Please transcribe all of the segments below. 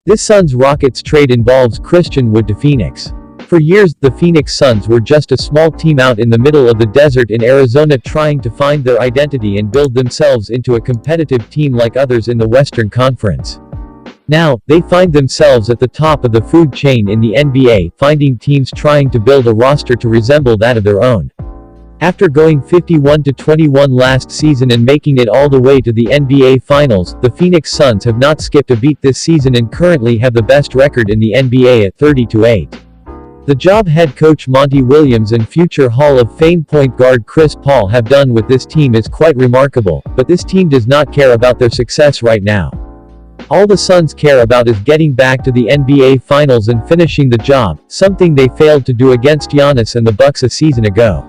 This Suns-Rockets trade involves Christian Wood to Phoenix. For years, the Phoenix Suns were just a small team out in the middle of the desert in Arizona trying to find their identity and build themselves into a competitive team like others in the Western Conference. Now, they find themselves at the top of the food chain in the NBA, finding teams trying to build a roster to resemble that of their own. After going 51-21 last season and making it all the way to the NBA Finals, the Phoenix Suns have not skipped a beat this season and currently have the best record in the NBA at 30-8. The job head coach Monty Williams and future Hall of Fame point guard Chris Paul have done with this team is quite remarkable, but this team does not care about their success right now. All the Suns care about is getting back to the NBA Finals and finishing the job, something they failed to do against Giannis and the Bucks a season ago.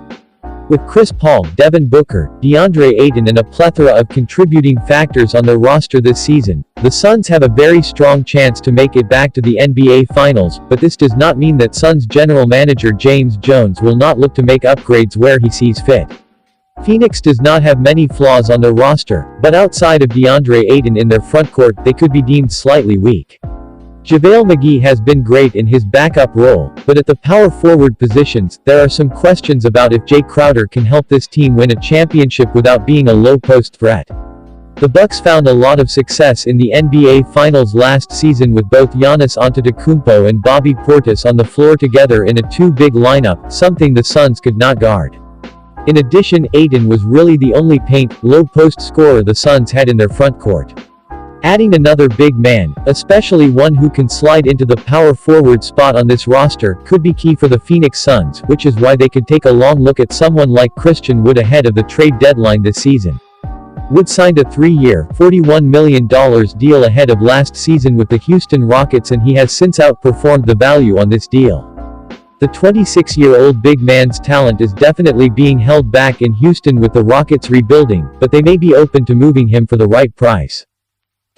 With Chris Paul, Devin Booker, DeAndre Ayton and a plethora of contributing factors on their roster this season, the Suns have a very strong chance to make it back to the NBA Finals, but this does not mean that Suns general manager James Jones will not look to make upgrades where he sees fit. Phoenix does not have many flaws on their roster, but outside of DeAndre Ayton in their frontcourt, they could be deemed slightly weak. JaVale McGee has been great in his backup role, but at the power forward positions, there are some questions about if Jay Crowder can help this team win a championship without being a low-post threat. The Bucks found a lot of success in the NBA Finals last season with both Giannis Antetokounmpo and Bobby Portis on the floor together in a two-big lineup, something the Suns could not guard. In addition, Ayton was really the only paint, low-post scorer the Suns had in their frontcourt. Adding another big man, especially one who can slide into the power forward spot on this roster, could be key for the Phoenix Suns, which is why they could take a long look at someone like Christian Wood ahead of the trade deadline this season. Wood signed a 3-year, $41 million deal ahead of last season with the Houston Rockets and he has since outperformed the value on this deal. The 26-year-old big man's talent is definitely being held back in Houston with the Rockets rebuilding, but they may be open to moving him for the right price.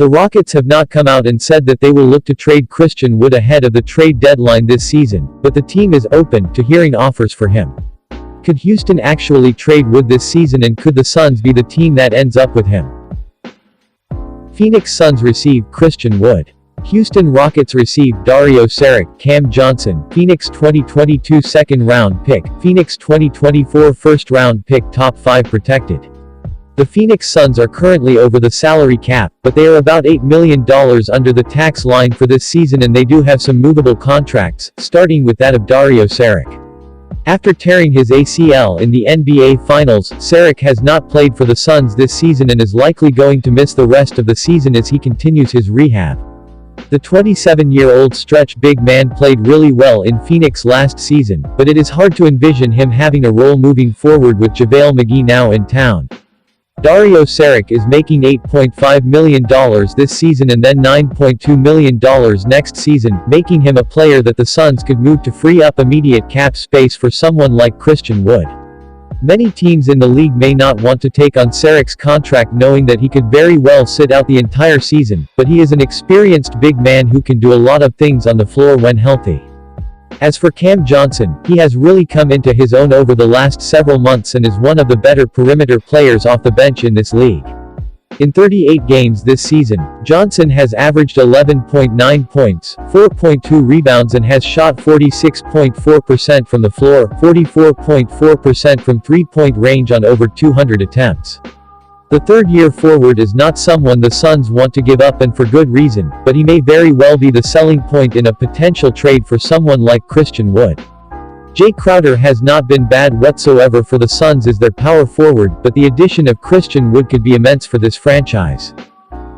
The Rockets have not come out and said that they will look to trade Christian Wood ahead of the trade deadline this season, but the team is open to hearing offers for him. Could Houston actually trade Wood this season and could the Suns be the team that ends up with him? Phoenix Suns receive Christian Wood. Houston Rockets receive Dario Saric, Cam Johnson, Phoenix 2022 second-round pick, Phoenix 2024 first-round pick top 5 protected. The Phoenix Suns are currently over the salary cap, but they are about $8 million under the tax line for this season and they do have some movable contracts, starting with that of Dario Saric. After tearing his ACL in the NBA Finals, Saric has not played for the Suns this season and is likely going to miss the rest of the season as he continues his rehab. The 27-year-old stretch big man played really well in Phoenix last season, but it is hard to envision him having a role moving forward with JaVale McGee now in town. Dario Saric is making $8.5 million this season and then $9.2 million next season, making him a player that the Suns could move to free up immediate cap space for someone like Christian Wood. Many teams in the league may not want to take on Saric's contract knowing that he could very well sit out the entire season, but he is an experienced big man who can do a lot of things on the floor when healthy. As for Cam Johnson, he has really come into his own over the last several months and is one of the better perimeter players off the bench in this league. In 38 games this season, Johnson has averaged 11.9 points, 4.2 rebounds and has shot 46.4% from the floor, 44.4% from three-point range on over 200 attempts. The third-year forward is not someone the Suns want to give up and for good reason, but he may very well be the selling point in a potential trade for someone like Christian Wood. Jay Crowder has not been bad whatsoever for the Suns as their power forward, but the addition of Christian Wood could be immense for this franchise.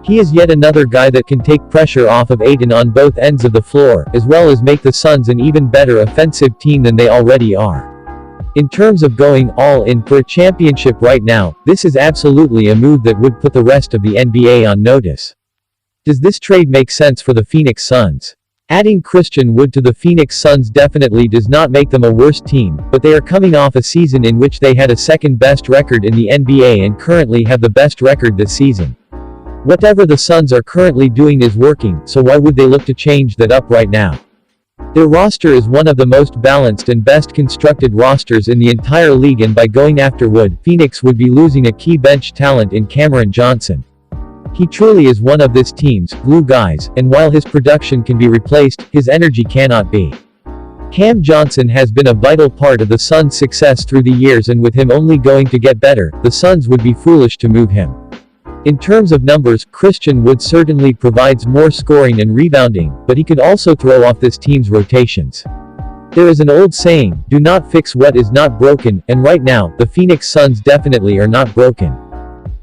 He is yet another guy that can take pressure off of Ayton on both ends of the floor, as well as make the Suns an even better offensive team than they already are. In terms of going all in for a championship right now, this is absolutely a move that would put the rest of the NBA on notice. Does this trade make sense for the Phoenix Suns? Adding Christian Wood to the Phoenix Suns definitely does not make them a worse team, but they are coming off a season in which they had a second-best record in the NBA and currently have the best record this season. Whatever the Suns are currently doing is working, so why would they look to change that up right now? Their roster is one of the most balanced and best constructed rosters in the entire league and by going after Wood, Phoenix would be losing a key bench talent in Cameron Johnson. He truly is one of this team's glue guys, and while his production can be replaced, his energy cannot be. Cam Johnson has been a vital part of the Suns' success through the years, and with him only going to get better, the Suns would be foolish to move him. In terms of numbers, Christian Wood certainly provides more scoring and rebounding, but he could also throw off this team's rotations. There is an old saying, do not fix what is not broken, and right now, the Phoenix Suns definitely are not broken.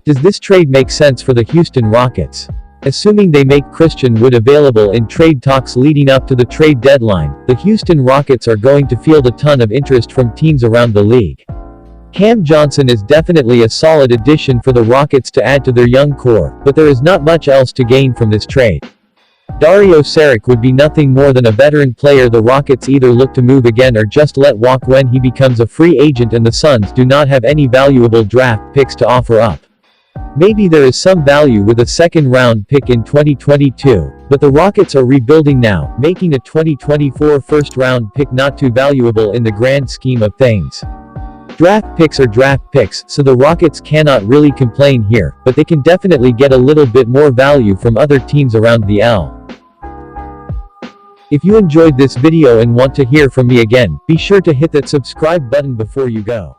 Does this trade make sense for the Houston Rockets? Assuming they make Christian Wood available in trade talks leading up to the trade deadline, the Houston Rockets are going to field a ton of interest from teams around the league. Cam Johnson is definitely a solid addition for the Rockets to add to their young core, but there is not much else to gain from this trade. Dario Saric would be nothing more than a veteran player the Rockets either look to move again or just let walk when he becomes a free agent, and the Suns do not have any valuable draft picks to offer up. Maybe there is some value with a second-round pick in 2022, but the Rockets are rebuilding now, making a 2024 first-round pick not too valuable in the grand scheme of things. Draft picks are draft picks, so the Rockets cannot really complain here, but they can definitely get a little bit more value from other teams around the L. If you enjoyed this video and want to hear from me again, be sure to hit that subscribe button before you go.